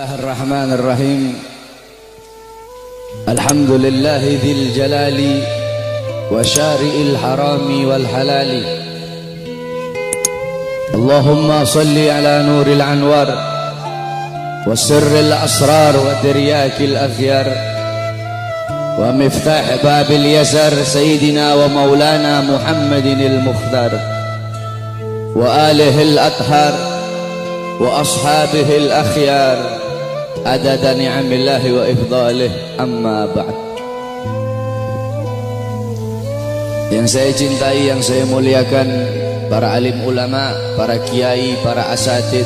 Bismillahirrahmanirrahim. Alhamdulillahi dzil jalali wa syari'il harami wal halali. Allahumma salli ala nuril anwar wa sirril asrar wa tiryakil aghyar wa miftah babil yasar sayyidina wa maulana Muhammadinil mukhtar wa alihil athhar wa ashabihil akhyar adada ni'amillahi wa ifdalih, amma ba'd. Yang saya cintai, yang saya muliakan, para alim ulama, para kiai, para asatid,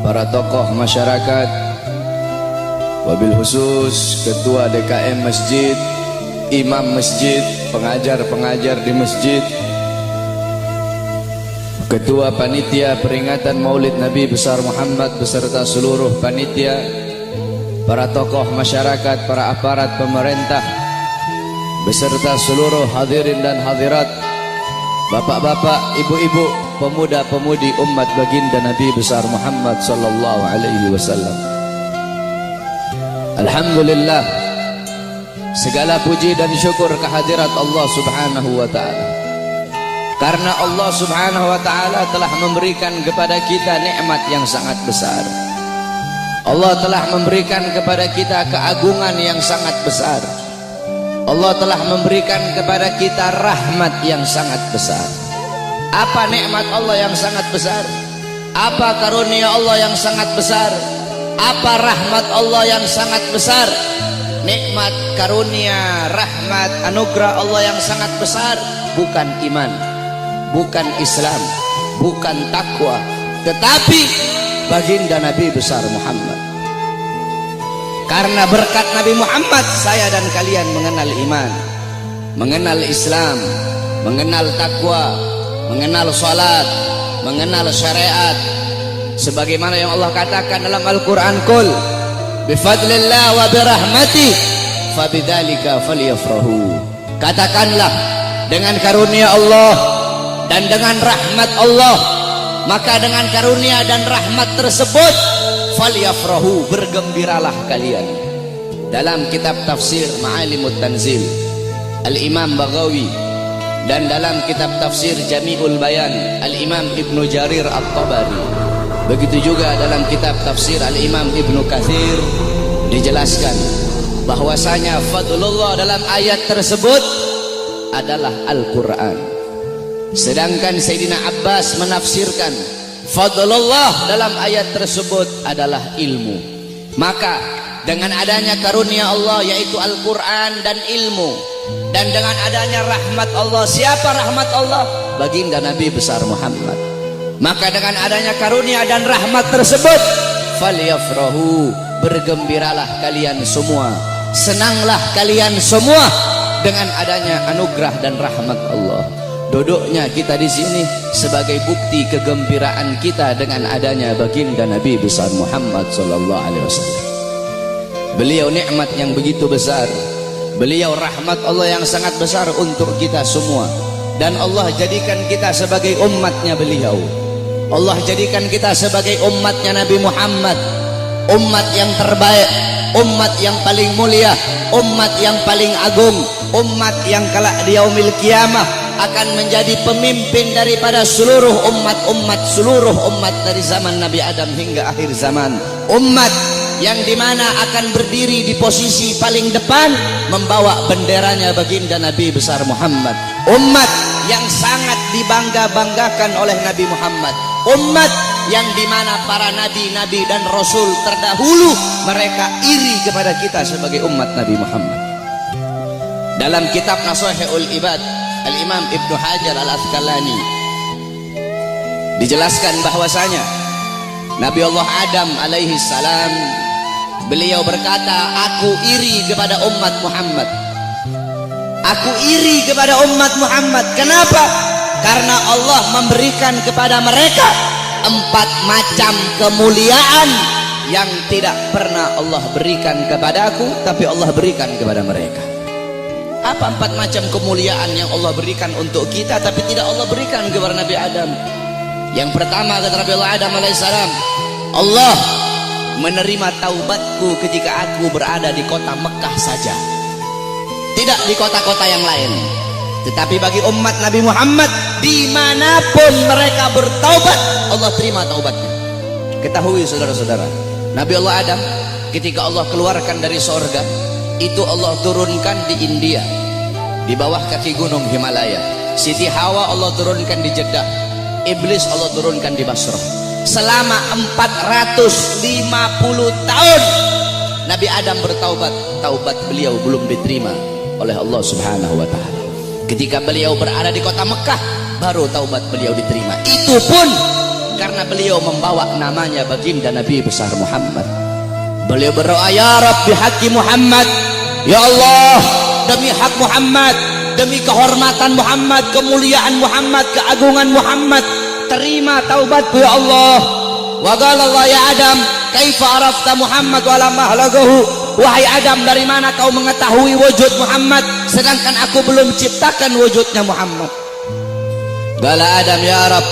para tokoh masyarakat, wabil khusus ketua DKM masjid, imam masjid, pengajar-pengajar di masjid, ketua panitia peringatan Maulid Nabi besar Muhammad beserta seluruh panitia, para tokoh masyarakat, para aparat pemerintah beserta seluruh hadirin dan hadirat, bapak-bapak, ibu-ibu, pemuda-pemudi umat baginda Nabi besar Muhammad sallallahu alaihi wasallam. Alhamdulillah, segala puji dan syukur kehadirat Allah Subhanahu wa taala. Karena Allah Subhanahu wa ta'ala telah memberikan kepada kita nikmat yang sangat besar. Allah telah memberikan kepada kita keagungan yang sangat besar. Allah telah memberikan kepada kita rahmat yang sangat besar. Apa nikmat Allah yang sangat besar? Apa karunia Allah yang sangat besar? Apa rahmat Allah yang sangat besar? Nikmat, karunia, rahmat, anugerah Allah yang sangat besar bukan iman, bukan Islam, bukan takwa, tetapi baginda Nabi besar Muhammad. Karena berkat Nabi Muhammad, saya dan kalian mengenal iman, mengenal Islam, mengenal takwa, mengenal salat, mengenal syariat. Sebagaimana yang Allah katakan dalam Al-Quran, Qul bifadlillah wa birahmatih fabidzalika falyafrahu. Katakanlah, dengan karunia Allah dan dengan rahmat Allah, maka dengan karunia dan rahmat tersebut falyafrahu, bergembiralah kalian. Dalam kitab tafsir Ma'alimut Tanzil Al-Imam Baghawi, dan dalam kitab tafsir Jami'ul Bayan Al-Imam Ibnu Jarir At-Tabari, begitu juga dalam kitab tafsir Al-Imam Ibnu Katsir, dijelaskan bahwasanya fadlullah dalam ayat tersebut adalah Al-Quran. Sedangkan Sayyidina Abbas menafsirkan fadlullah dalam ayat tersebut adalah ilmu. Maka dengan adanya karunia Allah yaitu Al-Quran dan ilmu, dan dengan adanya rahmat Allah, siapa rahmat Allah? Baginda Nabi besar Muhammad. Maka dengan adanya karunia dan rahmat tersebut falyafrahu, bergembiralah kalian semua, senanglah kalian semua dengan adanya anugerah dan rahmat Allah. Duduknya kita di sini sebagai bukti kegembiraan kita dengan adanya baginda Nabi besar Muhammad sallallahu alaihi wasallam. Beliau nikmat yang begitu besar, beliau rahmat Allah yang sangat besar untuk kita semua, dan Allah jadikan kita sebagai umatnya beliau. Allah jadikan kita sebagai umatnya Nabi Muhammad, umat yang terbaik, umat yang paling mulia, umat yang paling agung, umat yang kelak di yaumil kiamah akan menjadi pemimpin daripada seluruh seluruh umat dari zaman Nabi Adam hingga akhir zaman. Umat yang dimana akan berdiri di posisi paling depan membawa benderanya baginda Nabi besar Muhammad. Umat yang sangat dibangga-banggakan oleh Nabi Muhammad. Umat yang dimana para nabi-nabi dan rasul terdahulu mereka iri kepada kita sebagai umat Nabi Muhammad. Dalam kitab Nashihul Ibad Al-Imam Ibnu Hajar Al-Asqalani dijelaskan bahwasanya Nabi Allah Adam alaihi salam, beliau berkata, aku iri kepada umat Muhammad. Aku iri kepada umat Muhammad. Kenapa? Karena Allah memberikan kepada mereka 4 macam kemuliaan yang tidak pernah Allah berikan kepadaku, tapi Allah berikan kepada mereka. Apa 4 macam kemuliaan yang Allah berikan untuk kita tapi tidak Allah berikan kepada Nabi Adam? Yang pertama kata Nabi Allah Adam alaihissalam, Allah menerima taubatku ketika aku berada di kota Mekah saja, tidak di kota-kota yang lain. Tetapi bagi umat Nabi Muhammad, dimanapun mereka bertaubat, Allah terima taubatnya. Ketahui saudara-saudara, Nabi Allah Adam ketika Allah keluarkan dari sorga, itu Allah turunkan di India, di bawah kaki gunung Himalaya. Siti Hawa Allah turunkan di Jeddah, Iblis Allah turunkan di Basrah. Selama 450 tahun Nabi Adam bertaubat, taubat beliau belum diterima oleh Allah Subhanahu wa Ta'ala. Ketika beliau berada di kota Mekah, baru taubat beliau diterima. Itu pun karena beliau membawa namanya baginda Nabi besar Muhammad. Beliau berdoa, ya Rabbi haqqi Muhammad, ya Allah, demi hak Muhammad, demi kehormatan Muhammad, kemuliaan Muhammad, keagungan Muhammad, terima taubatku ya Allah. Wa qala Allah ya Adam, kaifa arafta Muhammad wa lam ahlagahu? Wahai Adam, dari mana kau mengetahui wujud Muhammad sedangkan aku belum ciptakan wujudnya Muhammad? Qala Adam, ya Rabb,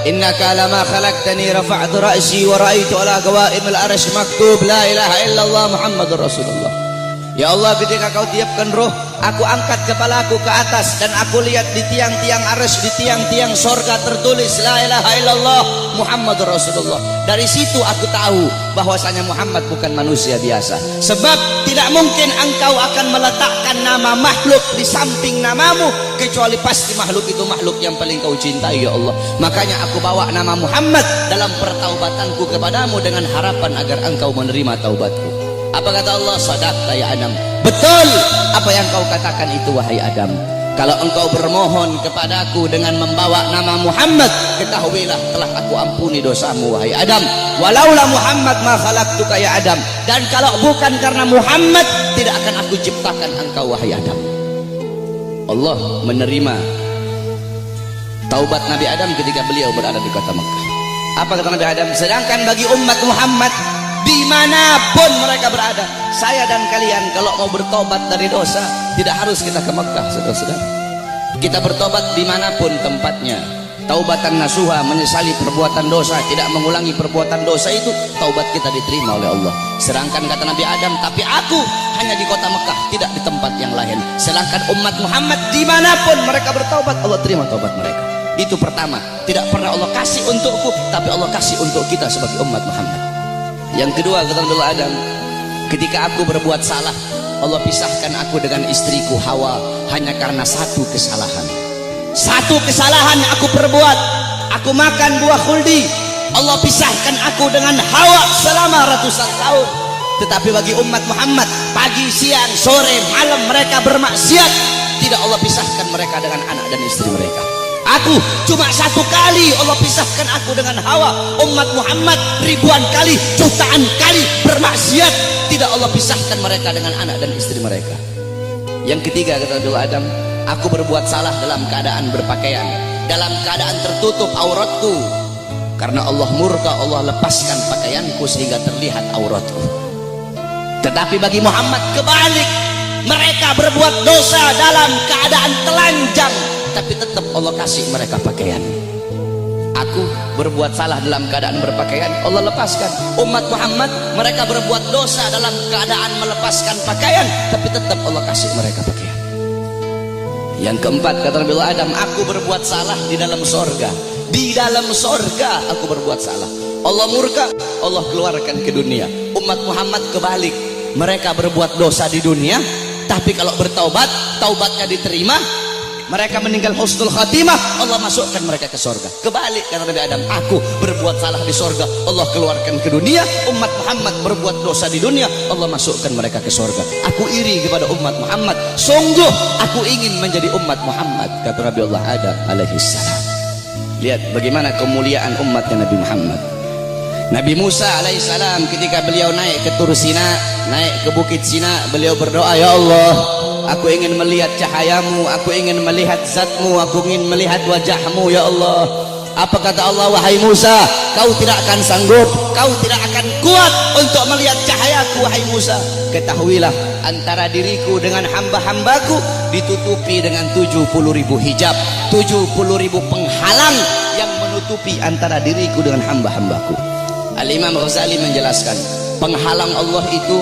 innaka lama khalaqtani rafa'tu ra'si wa ra'aitu ala qawaimil arsy maktub la ilaha illallah Muhammadur Rasulullah. Ya Allah, ketika kau tiupkan roh, aku angkat kepalaku ke atas dan aku lihat di tiang-tiang arsy, di tiang-tiang sorga tertulis la ilaha illallah Muhammadur Rasulullah. Dari situ aku tahu bahwasanya Muhammad bukan manusia biasa. Sebab tidak mungkin engkau akan meletakkan nama makhluk di samping namamu, kecuali pasti makhluk itu makhluk yang paling kau cintai ya Allah. Makanya aku bawa nama Muhammad dalam pertaubatanku kepadamu dengan harapan agar engkau menerima taubatku. Apa kata Allah? Sadaqta ya Adam, betul apa yang kau katakan itu wahai Adam. Kalau engkau bermohon kepadaku dengan membawa nama Muhammad, ketahuilah telah aku ampuni dosamu wahai Adam. Walaula Muhammad ma khalaqtuka ya Adam, dan kalau bukan karena Muhammad, tidak akan aku ciptakan engkau wahai Adam. Allah menerima taubat Nabi Adam ketika beliau berada di kota Mekah. Apa kata Nabi Adam? Sedangkan bagi umat Muhammad, dimanapun mereka berada, saya dan kalian kalau mau bertobat dari dosa, tidak harus kita ke Mekah, saudara-saudara. Kita bertobat dimanapun tempatnya. Taubatan nasuha, menyesali perbuatan dosa, tidak mengulangi perbuatan dosa, itu taubat kita diterima oleh Allah. Sedangkan kata Nabi Adam, tapi aku hanya di kota Mekah, tidak di tempat yang lain. Sedangkan umat Muhammad dimanapun mereka bertaubat, Allah terima taubat mereka. Itu pertama, tidak pernah Allah kasih untukku, tapi Allah kasih untuk kita sebagai umat Muhammad. Yang kedua kata Nabi Adam, ketika aku berbuat salah, Allah pisahkan aku dengan istriku Hawa hanya karena satu kesalahan. Satu kesalahan yang aku perbuat, aku makan buah khuldi, Allah pisahkan aku dengan Hawa selama ratusan tahun. Tetapi bagi umat Muhammad, pagi, siang, sore, malam mereka bermaksiat, tidak Allah pisahkan mereka dengan anak dan istri mereka. Aku cuma satu kali Allah pisahkan aku dengan Hawa. Umat Muhammad ribuan kali, jutaan kali bermaksiat, tidak Allah pisahkan mereka dengan anak dan istri mereka. Yang ketiga kata Nabi Adam, aku berbuat salah dalam keadaan berpakaian, dalam keadaan tertutup auratku. Karena Allah murka, Allah lepaskan pakaianku sehingga terlihat auratku. Tetapi bagi Muhammad kebalik, mereka berbuat dosa dalam keadaan telanjang, tapi tetap Allah kasih mereka pakaian. Aku berbuat salah dalam keadaan berpakaian, Allah lepaskan. Umat Muhammad mereka berbuat dosa dalam keadaan melepaskan pakaian, tapi tetap Allah kasih mereka pakaian. Yang keempat kata Nabi Adam, aku berbuat salah di dalam sorga. Di dalam sorga aku berbuat salah, Allah murka, Allah keluarkan ke dunia. Umat Muhammad kebalik, mereka berbuat dosa di dunia, tapi kalau bertaubat, taubatnya diterima, mereka meninggal husnul khatimah, Allah masukkan mereka ke sorga. Kebalik kata Nabi Adam, aku berbuat salah di sorga, Allah keluarkan ke dunia. Umat Muhammad berbuat dosa di dunia, Allah masukkan mereka ke sorga. Aku iri kepada umat Muhammad, sungguh aku ingin menjadi umat Muhammad, kata Nabi Allah Adam alaihissalam. Lihat bagaimana kemuliaan umatnya Nabi Muhammad. Nabi Musa alaihissalam ketika beliau naik ke Tur Sina, naik ke Bukit Sina, beliau berdoa, ya Allah, aku ingin melihat cahayamu, aku ingin melihat zatmu, aku ingin melihat wajahmu ya Allah. Apa kata Allah? Wahai Musa, kau tidak akan sanggup, kau tidak akan kuat untuk melihat cahayaku wahai Musa. Ketahuilah, antara diriku dengan hamba-hambaku ditutupi dengan 70.000 hijab, 70.000 penghalang yang menutupi antara diriku dengan hamba-hambaku. Al-Imam Ghazali menjelaskan, Penghalang Allah itu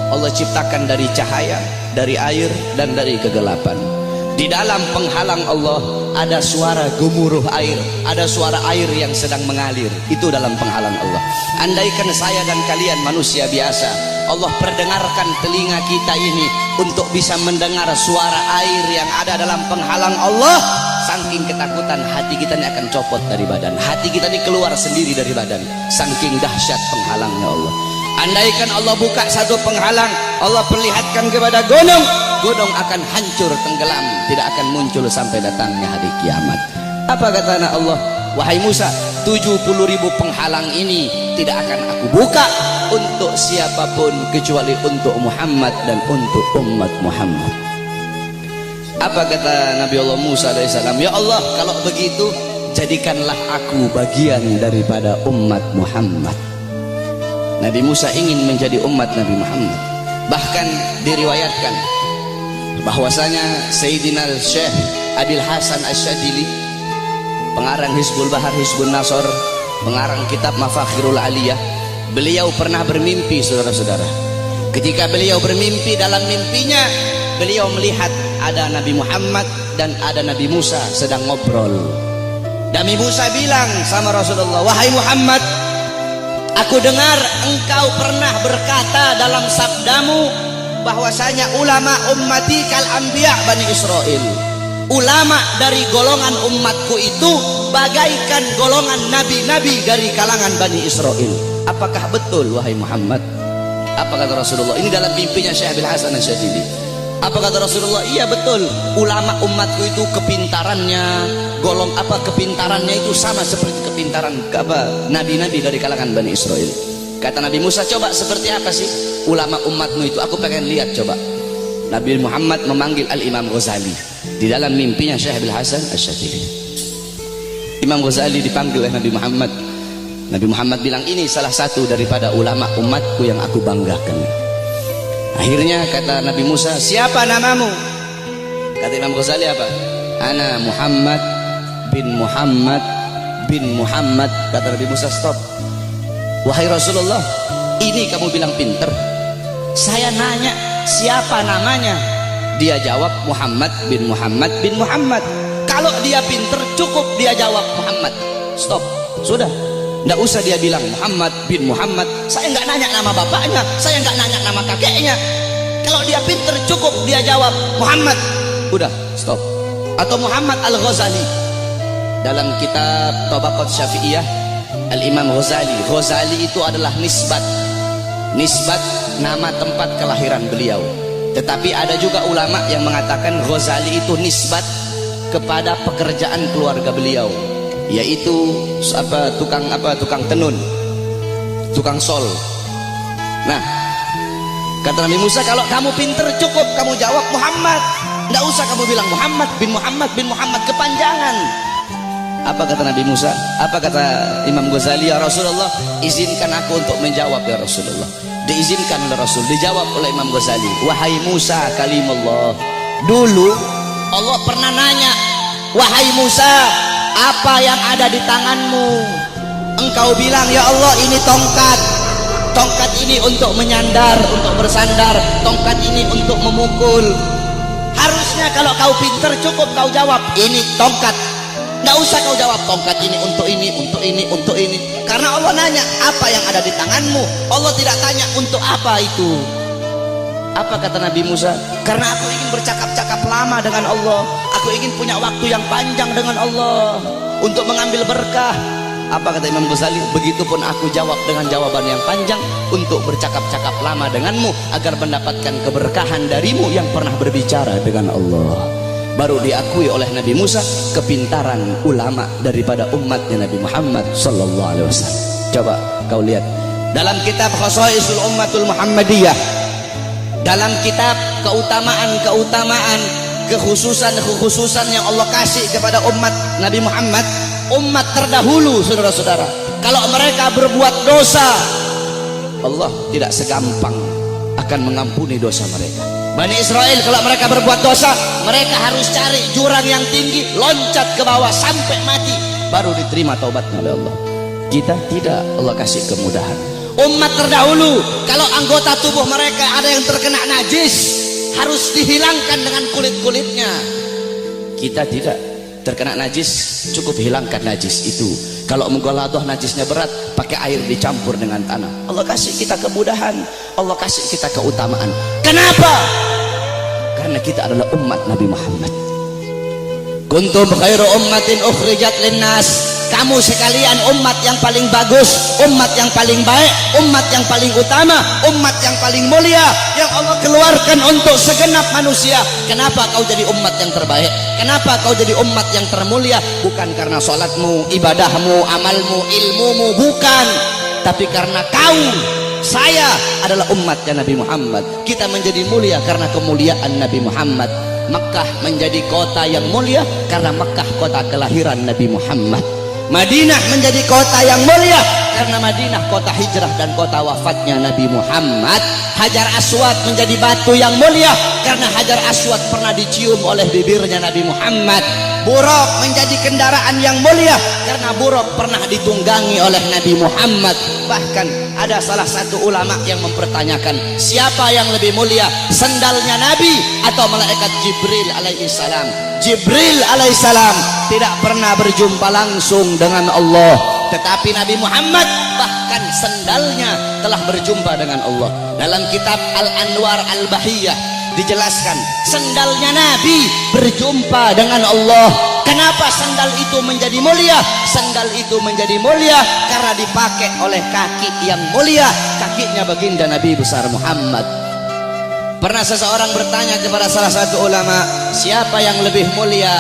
Allah ciptakan dari cahaya, dari air, dan dari kegelapan. Di dalam penghalang Allah ada suara gemuruh air, ada suara air yang sedang mengalir. Itu dalam penghalang Allah. Andaikan saya dan kalian manusia biasa, Allah perdengarkan telinga kita ini untuk bisa mendengar suara air yang ada dalam penghalang Allah, saking ketakutan hati kita ini akan copot dari badan. Hati kita ini keluar sendiri dari badan, saking dahsyat penghalangnya Allah. Andaikan Allah buka satu penghalang, Allah perlihatkan kepada gunung, gunung akan hancur, tenggelam, tidak akan muncul sampai datangnya hari kiamat. Apa kata anak Allah? Wahai Musa, 70.000 penghalang ini tidak akan aku buka untuk siapapun kecuali untuk Muhammad dan untuk umat Muhammad. Apa kata Nabi Allah Musa alaihissalam? Ya Allah, kalau begitu jadikanlah aku bagian daripada umat Muhammad. Nabi Musa ingin menjadi umat Nabi Muhammad. Bahkan diriwayatkan bahwasanya Sayyidina Syekh Abil Hasan Asyadili, pengarang Hizbul Bahar, Hizbul Nasr, pengarang kitab Mafakhirul Aliyah, beliau pernah bermimpi, saudara-saudara. Ketika beliau bermimpi, dalam mimpinya beliau melihat ada Nabi Muhammad dan ada Nabi Musa sedang ngobrol. Nabi Musa bilang sama Rasulullah, wahai Muhammad, aku dengar engkau pernah berkata dalam sabdamu bahwasanya ulama ummati kal anbiya Bani Israel. Ulama dari golongan umatku itu bagaikan golongan nabi-nabi dari kalangan Bani Israel. Apakah betul wahai Muhammad? Apa kata Rasulullah? Ini dalam mimpinya Syekh Abil Hasan Asyadili. Apa kata Rasulullah? Iya betul, ulama umatku itu kepintarannya, kepintarannya itu sama seperti kepintaran nabi-nabi dari kalangan Bani Israel. Kata Nabi Musa, coba seperti apa sih ulama umatmu itu? Aku pengen lihat, coba. Nabi Muhammad memanggil Al-Imam Ghazali di dalam mimpinya Syekh Abil Hasan Asyadili. Imam Ghazali dipanggil oleh Nabi Muhammad. Nabi Muhammad bilang, ini salah satu daripada ulama umatku yang aku banggakan. Akhirnya kata Nabi Musa, siapa namamu? Kata Imam Ghazali apa? Ana Muhammad bin Muhammad bin Muhammad. Kata Nabi Musa, stop. Wahai Rasulullah, ini kamu bilang pinter. Saya nanya siapa namanya? Dia jawab Muhammad bin Muhammad bin Muhammad. Kalau dia pinter cukup dia jawab Muhammad. Stop, sudah. Nggak usah dia bilang Muhammad bin Muhammad. Saya nggak nanya nama bapaknya, saya nggak nanya nama kakeknya. Kalau dia pinter cukup dia jawab Muhammad. Udah, stop. Atau Muhammad Al-Ghazali. Dalam kitab Tabaqat Syafi'iyah, Al-Imam Ghazali. Ghazali itu adalah nisbat nama tempat kelahiran beliau. Tetapi ada juga ulama yang mengatakan Ghazali itu nisbat kepada pekerjaan keluarga beliau, yaitu tukang tenun, tukang sol. Nah, kata Nabi Musa, kalau kamu pinter cukup kamu jawab Muhammad, nggak usah kamu bilang Muhammad bin Muhammad, kepanjangan. Apa kata Nabi Musa? Apa kata Imam Ghazali? Ya Rasulullah, izinkan aku untuk menjawab ya Rasulullah. Diizinkan oleh Rasul, dijawab oleh Imam Ghazali, wahai Musa kalimullah. Dulu Allah pernah nanya, wahai Musa, apa yang ada di tanganmu? Engkau bilang, ya Allah, ini tongkat. Tongkat ini untuk menyandar, untuk bersandar. Tongkat ini untuk memukul. Harusnya kalau kau pinter cukup kau jawab, ini tongkat. Nggak usah kau jawab tongkat ini untuk ini, untuk ini, untuk ini. Karena Allah nanya apa yang ada di tanganmu. Allah tidak tanya untuk apa itu. Apa kata Nabi Musa? Karena aku ingin bercakap-cakap lama dengan Allah. Aku ingin punya waktu yang panjang dengan Allah untuk mengambil berkah. Apa kata Imam Ghazali? Begitupun aku jawab dengan jawaban yang panjang untuk bercakap-cakap lama denganmu agar mendapatkan keberkahan darimu yang pernah berbicara dengan Allah. Baru diakui oleh Nabi Musa kepintaran ulama daripada umatnya Nabi Muhammad sallallahu alaihi wasallam. Coba kau lihat dalam kitab Khasaisul Ummatul Muhammadiyah, dalam kitab keutamaan, kekhususan yang Allah kasih kepada umat Nabi Muhammad, umat terdahulu, saudara-saudara. Kalau mereka berbuat dosa, Allah tidak segampang akan mengampuni dosa mereka. Bani Israel kalau mereka berbuat dosa, mereka harus cari jurang yang tinggi, loncat ke bawah sampai mati, baru diterima taubatnya oleh Allah. Kita tidak, Allah kasih kemudahan. Umat terdahulu kalau anggota tubuh mereka ada yang terkena najis harus dihilangkan dengan kulit-kulitnya. Kita tidak, terkena najis cukup hilangkan najis itu. Kalau menggoladoh najisnya berat, pakai air dicampur dengan tanah. Allah kasih kita kemudahan, Allah kasih kita keutamaan. Kenapa? Karena kita adalah umat Nabi Muhammad. Kuntum khairu ummatin ukhrijat linnas. Kamu sekalian umat yang paling bagus, umat yang paling baik, umat yang paling utama, umat yang paling mulia yang Allah keluarkan untuk segenap manusia. Kenapa kau jadi umat yang terbaik? Kenapa kau jadi umat yang termulia? Bukan karena sholatmu, ibadahmu, amalmu, ilmumu, bukan. Tapi karena kau, saya adalah umatnya Nabi Muhammad. Kita menjadi mulia karena kemuliaan Nabi Muhammad. Makkah menjadi kota yang mulia karena Makkah kota kelahiran Nabi Muhammad. Madinah menjadi kota yang mulia karena Madinah kota hijrah dan kota wafatnya Nabi Muhammad. Hajar Aswad menjadi batu yang mulia karena Hajar Aswad pernah dicium oleh bibirnya Nabi Muhammad. Buraq menjadi kendaraan yang mulia karena Buraq pernah ditunggangi oleh Nabi Muhammad. Bahkan ada salah satu ulama yang mempertanyakan, siapa yang lebih mulia, sendalnya Nabi atau malaikat Jibril alaihi salam? Jibril alaihi salam tidak pernah berjumpa langsung dengan Allah, tetapi Nabi Muhammad bahkan sendalnya telah berjumpa dengan Allah. Dalam kitab Al-Anwar Al-Bahiyah dijelaskan sendalnya Nabi berjumpa dengan Allah. Kenapa sendal itu menjadi mulia? Sendal itu menjadi mulia karena dipakai oleh kaki yang mulia, kakinya baginda Nabi besar Muhammad. Pernah seseorang bertanya kepada salah satu ulama, siapa yang lebih mulia,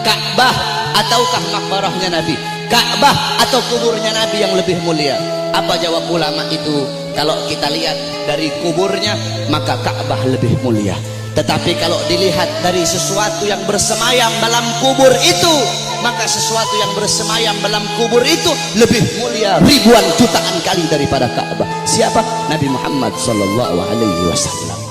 Ka'bah ataukah makbarahnya Nabi? Ka'bah atau kuburnya Nabi yang lebih mulia? Apa jawab ulama itu? Kalau kita lihat dari kuburnya, maka Ka'bah lebih mulia. Tetapi kalau dilihat dari sesuatu yang bersemayam dalam kubur itu, maka sesuatu yang bersemayam dalam kubur itu lebih mulia ribuan jutaan kali daripada Ka'bah. Siapa? Nabi Muhammad sallallahu alaihi wasallam.